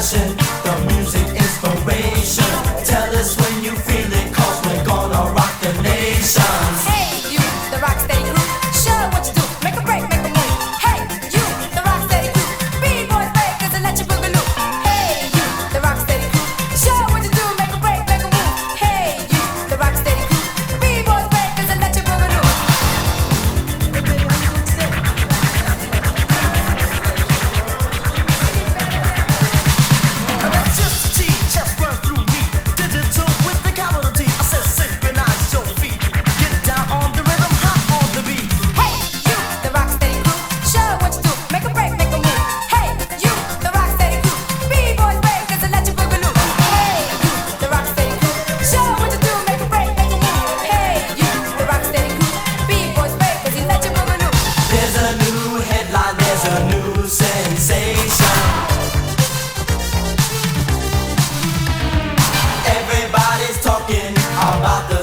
passion, the music inspiration. Tell us when you feel it, 'cause we're gonna rock the nation. Hey, you, the Rocksteady crew, show what you do. Make a break, make a move. Hey, you, the Rocksteady crew, B-boys, breakers, and let you boogaloo. Hey, you, the Rocksteady crew, show what you do. Make a break, make a move. Hey, you, the Rocksteady crew, B-boys, breakers, and let you boogaloo. That's just a T, just run through me. Digital with the capital T. I said synchronize your feet. Get down on the rhythm, hop on the beat. Hey, you, the Rocksteady crew, show what you do. Make a break, make a move. Hey, you, the Rocksteady crew, B-boys, breakers, and let you boogaloo. Hey, you, the Rocksteady crew, show what you do. Make a break, make a move. Hey, you, the Rocksteady crew, B-boys, breakers, and let you boogaloo. There's a new headline, there's a new sensation. Everybody's talking about the